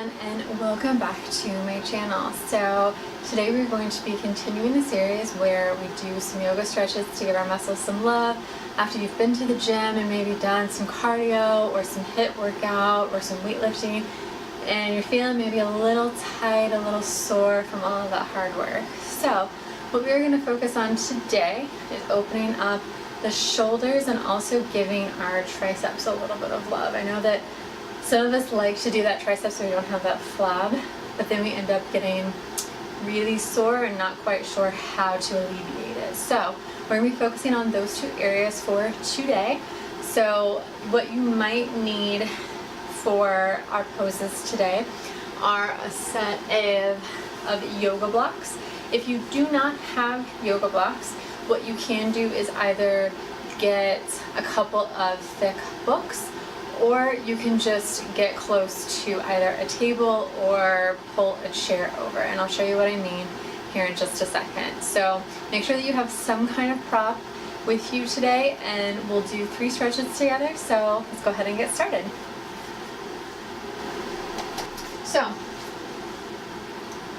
everyone, and welcome back to my channel. So today we're going to be continuing the series where we do some yoga stretches to give our muscles some love after you've been to the gym and maybe done some cardio or some HIIT workout or some weightlifting and you're feeling maybe a little tight, a little sore from all of that hard work. So what we're going to focus on today is opening up the shoulders and also giving our triceps a little bit of love. I know that some of us like to do that triceps so we don't have that flab, but then we end up getting really sore and not quite sure how to alleviate it. So we're going to be focusing on those two areas for today. So what you might need for our poses today are a set of yoga blocks. If you do not have yoga blocks, what you can do is either get a couple of thick books, or you can just get close to either a table or pull a chair over, and I'll show you what I mean here in just a second. So make sure that you have some kind of prop with you today, and we'll do 3 stretches together. So let's go ahead and get started. So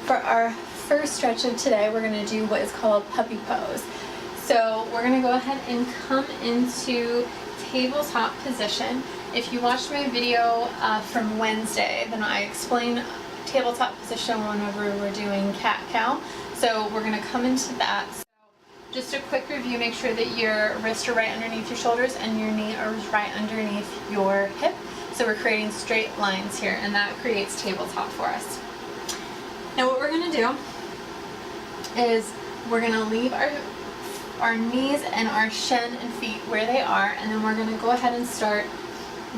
for our first stretch of today, we're going to do what is called puppy pose. So we're going to go ahead and come into tabletop position. If you watched my video from Wednesday, then I explained tabletop position whenever we're doing cat-cow. So we're going to come into that. So just a quick review, make sure that your wrists are right underneath your shoulders and your knee is right underneath your hip. So we're creating straight lines here, and that creates tabletop for us. Now what we're going to do is we're going to leave our knees and our shin and feet where they are, and then we're going to go ahead and start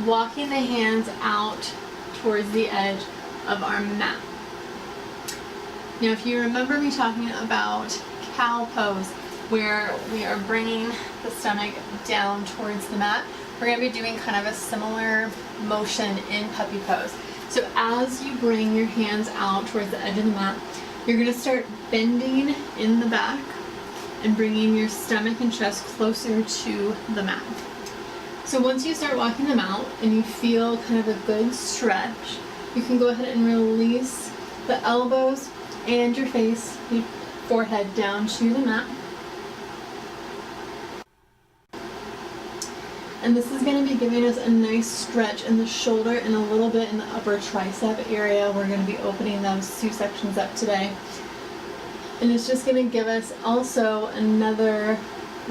walking the hands out towards the edge of our mat. Now if you remember me talking about cow pose, where we are bringing the stomach down towards the mat, we're going to be doing kind of a similar motion in puppy pose. So as you bring your hands out towards the edge of the mat, you're going to start bending in the back and bringing your stomach and chest closer to the mat. So once you start walking them out and you feel kind of a good stretch, you can go ahead and release the elbows and your face, your forehead down to the mat. And this is going to be giving us a nice stretch in the shoulder and a little bit in the upper tricep area. We're going to be opening those 2 sections up today. And it's just going to give us also another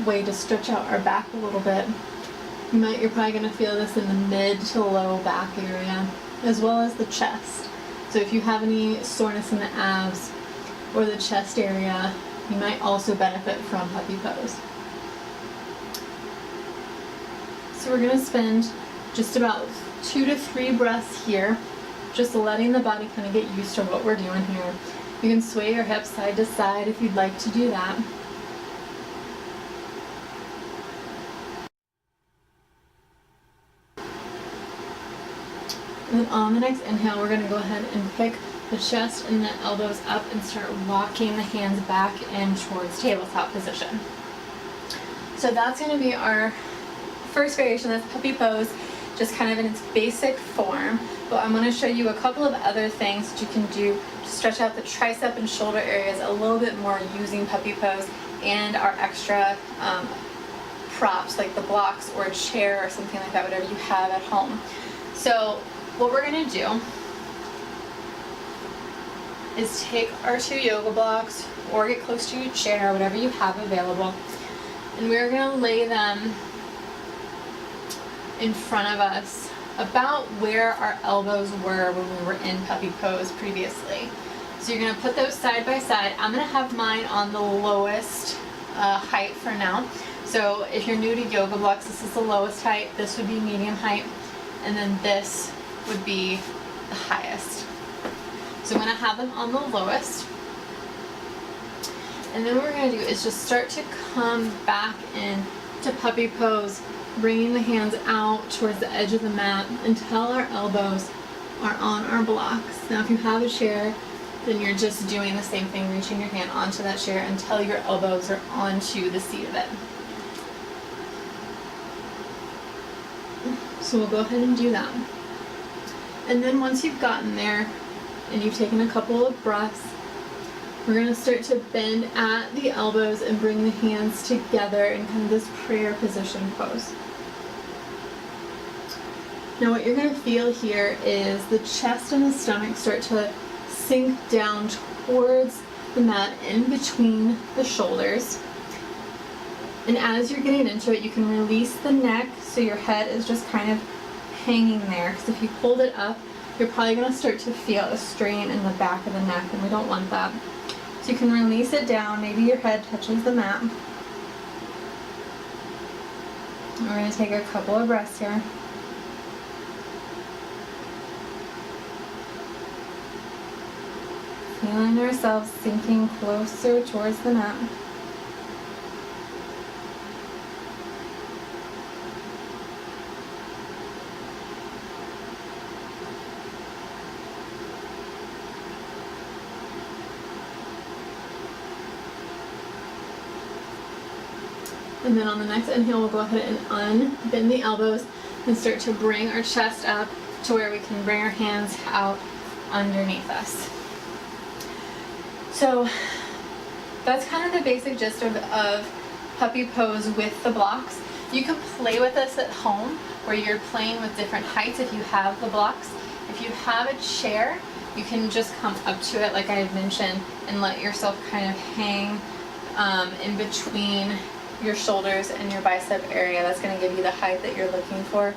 way to stretch out our back a little bit. You're probably going to feel this in the mid to low back area, as well as the chest. So if you have any soreness in the abs or the chest area, you might also benefit from puppy pose. So we're going to spend just about 2 to 3 breaths here, just letting the body kind of get used to what we're doing here. You can sway your hips side to side if you'd like to do that. And then on the next inhale, we're going to go ahead and pick the chest and the elbows up and start walking the hands back in towards tabletop position. So that's going to be our first variation. That's puppy pose, just kind of in its basic form. But I'm going to show you a couple of other things that you can do to stretch out the tricep and shoulder areas a little bit more using puppy pose and our extra props like the blocks or a chair or something like that, whatever you have at home. So what we're going to do is take our 2 yoga blocks or get close to your chair, whatever you have available, and we're going to lay them in front of us about where our elbows were when we were in puppy pose previously. So you're going to put those side by side. I'm going to have mine on the lowest height for now. So if you're new to yoga blocks, this is the lowest height, this would be medium height, and then this would be the highest. So I'm going to have them on the lowest. And then what we're going to do is just start to come back in to puppy pose, bringing the hands out towards the edge of the mat until our elbows are on our blocks. Now if you have a chair, then you're just doing the same thing, reaching your hand onto that chair until your elbows are onto the seat of it. So we'll go ahead and do that. And then once you've gotten there, and you've taken a couple of breaths, we're going to start to bend at the elbows and bring the hands together in kind of this prayer position pose. Now what you're going to feel here is the chest and the stomach start to sink down towards the mat in between the shoulders. And as you're getting into it, you can release the neck so your head is just kind of hanging there. Because if you hold it up, you're probably going to start to feel a strain in the back of the neck, and we don't want that. So you can release it down. Maybe your head touches the mat. We're going to take a couple of breaths here. Feeling ourselves sinking closer towards the mat. And then on the next inhale, we'll go ahead and unbend the elbows and start to bring our chest up to where we can bring our hands out underneath us. So that's kind of the basic gist of puppy pose with the blocks. You can play with this at home where you're playing with different heights if you have the blocks. If you have a chair, you can just come up to it like I had mentioned and let yourself kind of hang in between your shoulders and your bicep area. That's going to give you the height that you're looking for.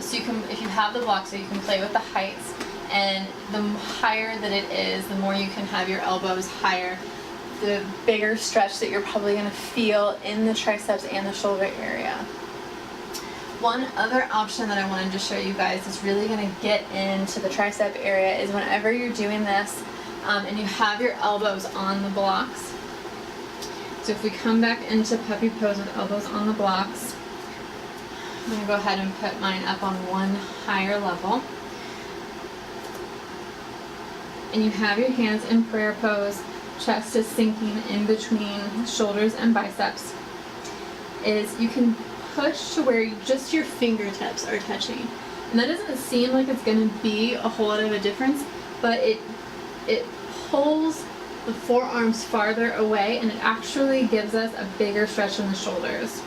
So you can, if you have the blocks, so you can play with the heights. And the higher that it is, the more you can have your elbows higher, the bigger stretch that you're probably going to feel in the triceps and the shoulder area. One other option that I wanted to show you guys is really going to get into the tricep area is whenever you're doing this and you have your elbows on the blocks. So if we come back into puppy pose with elbows on the blocks, I'm going to go ahead and put mine up on one higher level. And you have your hands in prayer pose, chest is sinking in between shoulders and biceps, is you can push to where just your fingertips are touching. And that doesn't seem like it's going to be a whole lot of a difference, but it pulls the forearms farther away and it actually gives us a bigger stretch in the shoulders.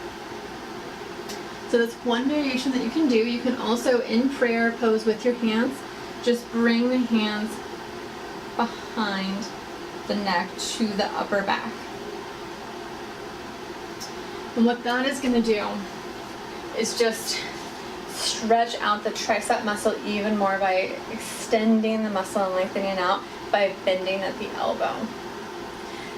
So that's one variation that you can do. You can also, in prayer pose with your hands, just bring the hands behind the neck to the upper back. And what that is going to do is just stretch out the tricep muscle even more by extending the muscle and lengthening out by bending at the elbow.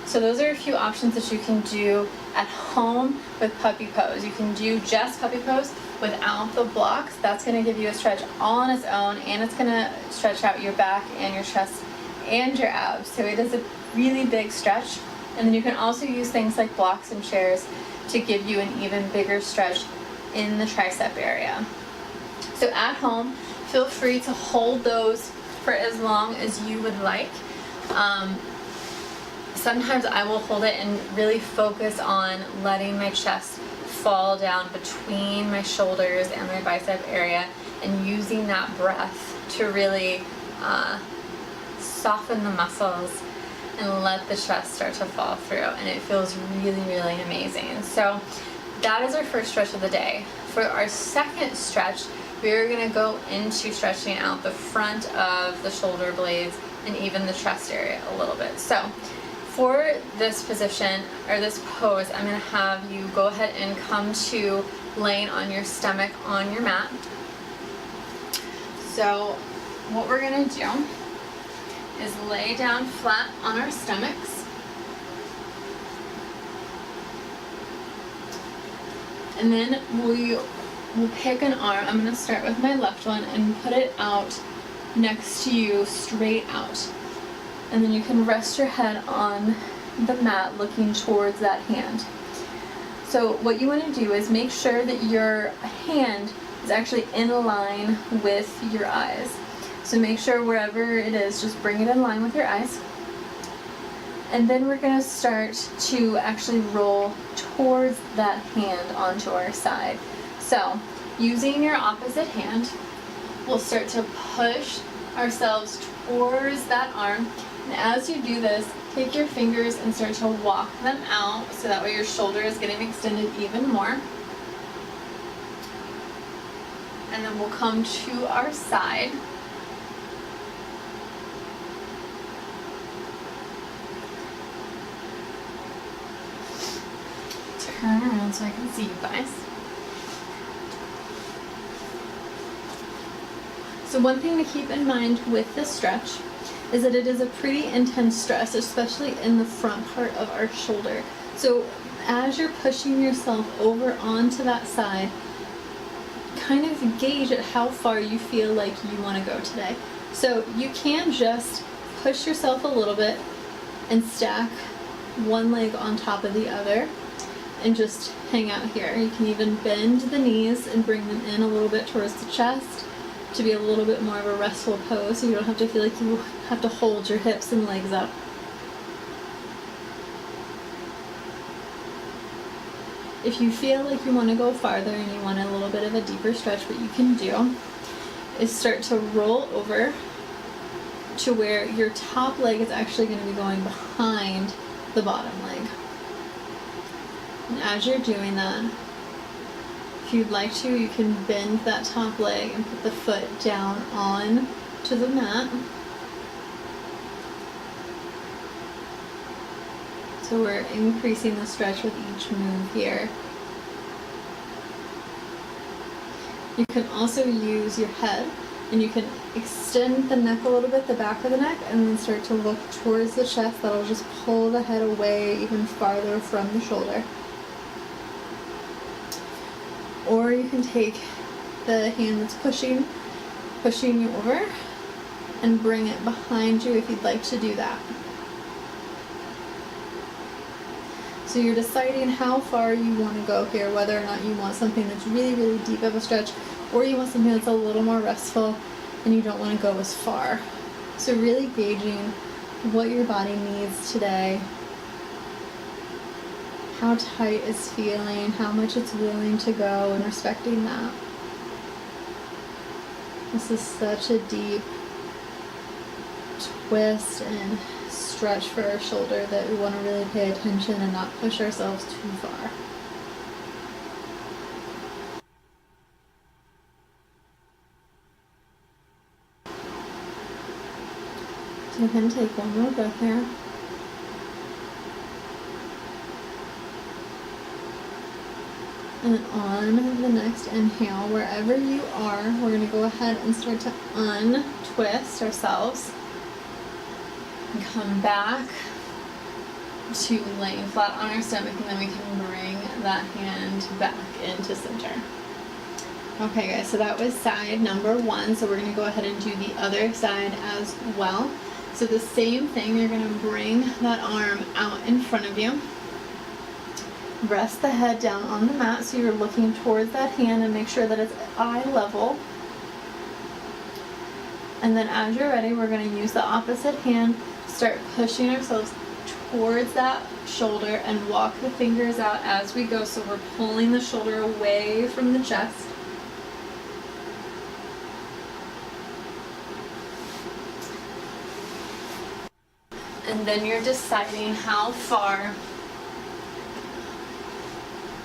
So those are a few options that you can do at home with puppy pose. You can do just puppy pose without the blocks. That's going to give you a stretch all on its own, and it's going to stretch out your back and your chest and your abs. So it is a really big stretch. And then you can also use things like blocks and chairs to give you an even bigger stretch in the tricep area. So at home, feel free to hold those for as long as you would like. Sometimes I will hold it and really focus on letting my chest fall down between my shoulders and my bicep area and using that breath to really soften the muscles and let the chest start to fall through, and it feels really, really amazing. So that is our first stretch of the day. For our second stretch, we're going to go into stretching out the front of the shoulder blades and even the chest area a little bit. So for this position, or this pose, I'm going to have you go ahead and come to laying on your stomach on your mat. So what we're going to do is lay down flat on our stomachs. And then we'll pick an arm. I'm going to start with my left one and put it out next to you, straight out. And then you can rest your head on the mat looking towards that hand. So what you want to do is make sure that your hand is actually in line with your eyes. So make sure wherever it is, just bring it in line with your eyes. And then we're going to start to actually roll towards that hand onto our side. So using your opposite hand, we'll start to push ourselves towards that arm. And as you do this, take your fingers and start to walk them out so that way your shoulder is getting extended even more. And then we'll come to our side. Turn around so I can see you guys. So one thing to keep in mind with this stretch is that it is a pretty intense stress, especially in the front part of our shoulder. So as you're pushing yourself over onto that side, kind of gauge at how far you feel like you want to go today. So you can just push yourself a little bit and stack one leg on top of the other and just hang out here. You can even bend the knees and bring them in a little bit towards the chest to be a little bit more of a restful pose, so you don't have to feel like you have to hold your hips and legs up. If you feel like you want to go farther and you want a little bit of a deeper stretch, what you can do is start to roll over to where your top leg is actually going to be going behind the bottom leg. And as you're doing that, if you'd like to, you can bend that top leg and put the foot down on to the mat. So we're increasing the stretch with each move here. You can also use your head and you can extend the neck a little bit, the back of the neck, and then start to look towards the chest. That'll just pull the head away even farther from the shoulder. Or you can take the hand that's pushing you over and bring it behind you if you'd like to do that. So you're deciding how far you want to go here, whether or not you want something that's really, really deep of a stretch, or you want something that's a little more restful and you don't want to go as far. So really gauging what your body needs today, how tight it's feeling, how much it's willing to go, and respecting that. This is such a deep twist and stretch for our shoulder that we want to really pay attention and not push ourselves too far. So go ahead and take one more breath here. And then on the next inhale, wherever you are, we're going to go ahead and start to untwist ourselves and come back to laying flat on our stomach, and then we can bring that hand back into center. Okay guys, so that was side number one, so we're going to go ahead and do the other side as well. So the same thing, you're going to bring that arm out in front of you. Rest the head down on the mat so you're looking towards that hand and make sure that it's eye level. And then as you're ready, we're going to use the opposite hand, start pushing ourselves towards that shoulder and walk the fingers out as we go. So we're pulling the shoulder away from the chest. And then you're deciding how far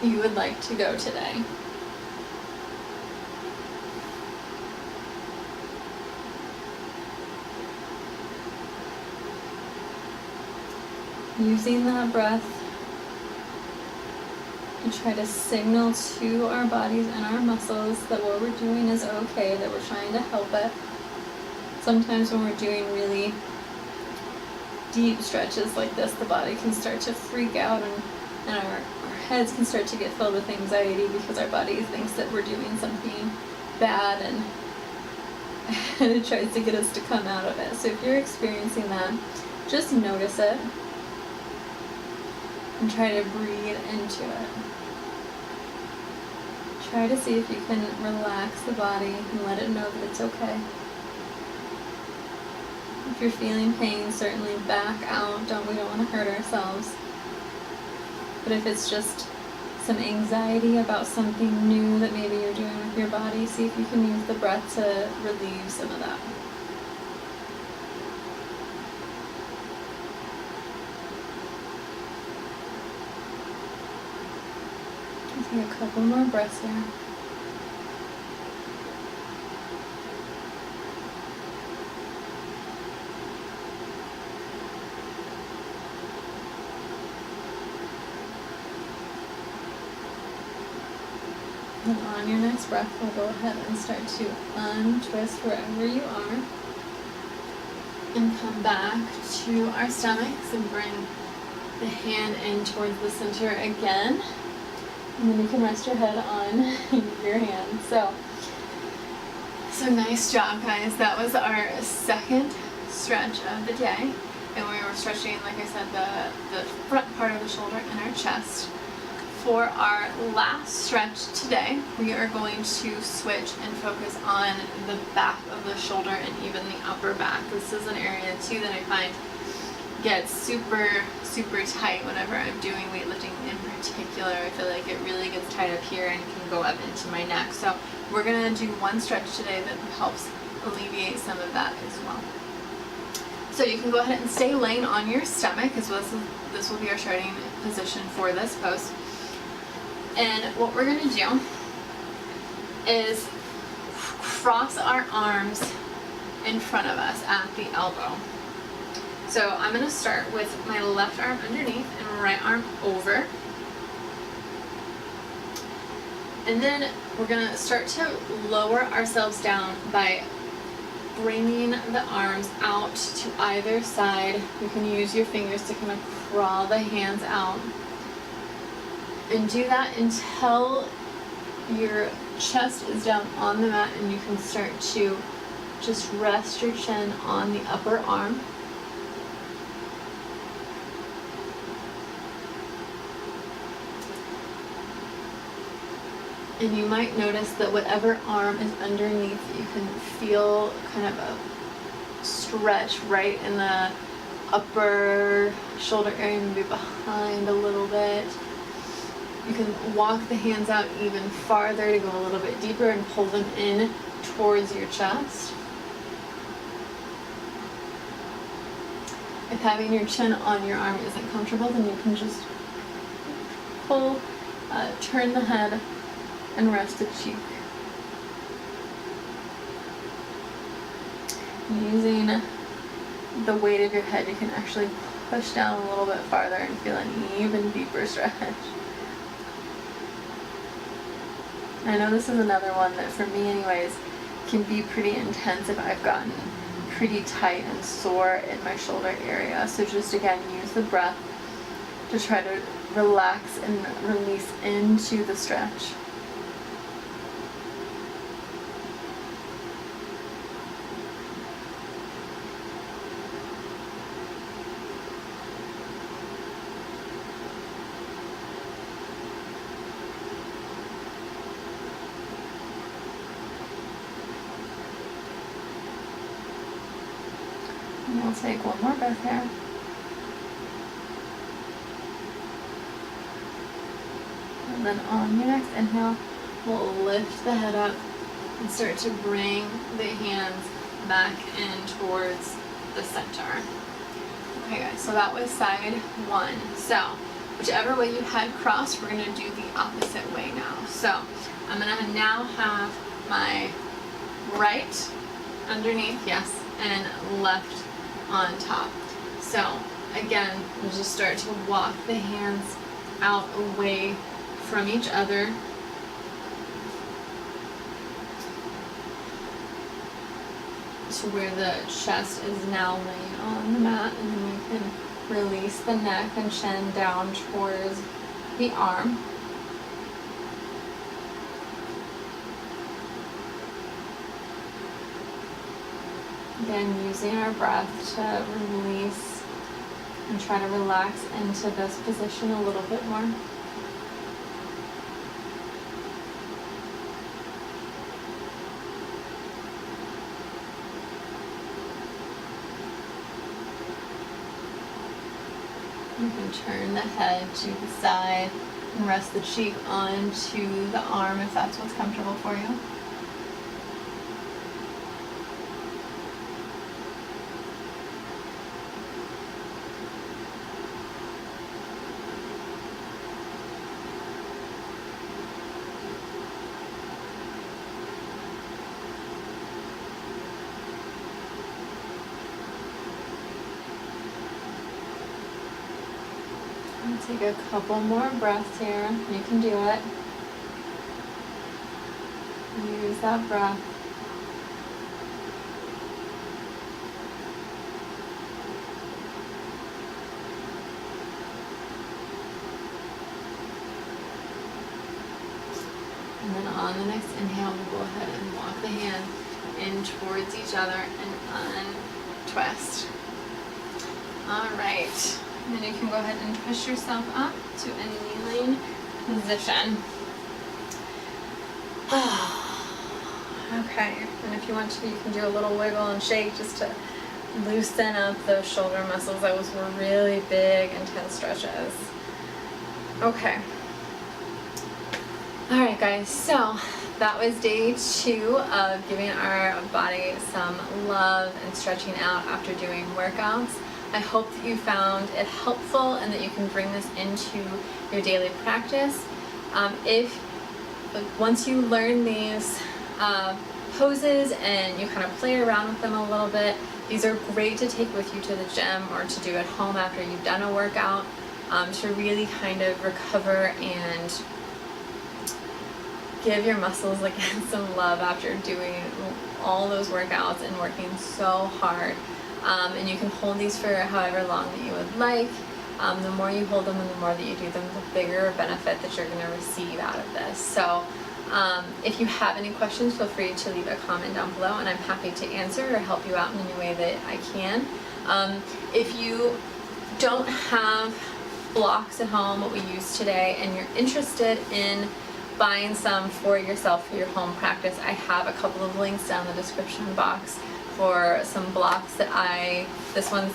you would like to go today. Using that breath to try to signal to our bodies and our muscles that what we're doing is okay, that we're trying to help it. Sometimes when we're doing really deep stretches like this, the body can start to freak out and our heads can start to get filled with anxiety because our body thinks that we're doing something bad and it tries to get us to come out of it. So if you're experiencing that, just notice it and try to breathe into it. Try to see if you can relax the body and let it know that it's okay. If you're feeling pain, certainly back out. We don't want to hurt ourselves. But if it's just some anxiety about something new that maybe you're doing with your body, see if you can use the breath to relieve some of that. Take a couple more breaths here. And on your next breath, we'll go ahead and start to untwist wherever you are. And come back to our stomachs and bring the hand in towards the center again. And then you can rest your head on your hand. So nice job, guys. That was our second stretch of the day. And we were stretching, like I said, the front part of the shoulder and our chest. For our last stretch today, we are going to switch and focus on the back of the shoulder and even the upper back. This is an area too that I find gets super tight whenever I'm doing weightlifting in particular. I feel like it really gets tight up here and can go up into my neck. So we're gonna do one stretch today that helps alleviate some of that as well. So you can go ahead and stay laying on your stomach, because this will be our starting position for this pose. And what we're going to do is cross our arms in front of us at the elbow. So I'm going to start with my left arm underneath and right arm over. And then we're going to start to lower ourselves down by bringing the arms out to either side. You can use your fingers to kind of crawl the hands out. And do that until your chest is down on the mat and you can start to just rest your chin on the upper arm. And you might notice that whatever arm is underneath, you can feel kind of a stretch right in the upper shoulder area, maybe behind a little bit. You can walk the hands out even farther to go a little bit deeper and pull them in towards your chest. If having your chin on your arm isn't comfortable, then you can just pull, turn the head, and rest the cheek. Using the weight of your head, you can actually push down a little bit farther and feel an even deeper stretch. I know this is another one that, for me anyways, can be pretty intense if I've gotten pretty tight and sore in my shoulder area. So just again, use the breath to try to relax and release into the stretch. And we'll take one more breath here. And then on your next inhale, we'll lift the head up and start to bring the hands back in towards the center. Okay guys, so that was side one. So whichever way you had crossed, we're gonna do the opposite way now. So I'm gonna now have my right underneath, yes, and left on top. So again, we'll just start to walk the hands out away from each other. To where the chest is now laying on the mat, and then you can release the neck and chin down towards the arm. Again, using our breath to release and try to relax into this position a little bit more. You can turn the head to the side and rest the cheek onto the arm if that's what's comfortable for you. Take a couple more breaths here. You can do it. Use that breath. And then on the next inhale, we'll go ahead and walk the hand in towards each other and untwist. All right. And then you can go ahead and push yourself up to a kneeling position. Okay, and if you want to, you can do a little wiggle and shake just to loosen up those shoulder muscles. Those were really big, intense stretches. Okay. All right, guys, so that was day 2 of giving our body some love and stretching out after doing workouts. I hope that you found it helpful and that you can bring this into your daily practice. Once you learn these poses and you kind of play around with them a little bit, these are great to take with you to the gym or to do at home after you've done a workout, to really kind of recover and give your muscles again some love after doing all those workouts and working so hard. And you can hold these for however long that you would like. The more you hold them and the more that you do them, the bigger benefit that you're going to receive out of this. So if you have any questions, feel free to leave a comment down below and I'm happy to answer or help you out in any way that I can. If you don't have blocks at home, what we use today, and you're interested in buying some for yourself for your home practice, I have a couple of links down in the description box for some blocks that this one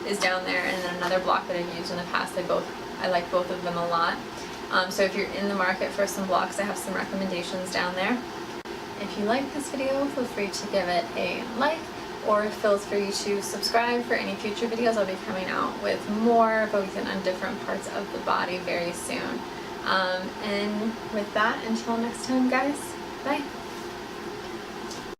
is down there, and then another block that I've used in the past. I like both of them a lot. So if you're in the market for some blocks, I have some recommendations down there. If you like this video, feel free to give it a like, or feel free to subscribe for any future videos. I'll be coming out with more focusing on different parts of the body very soon. And with that, until next time, guys, bye.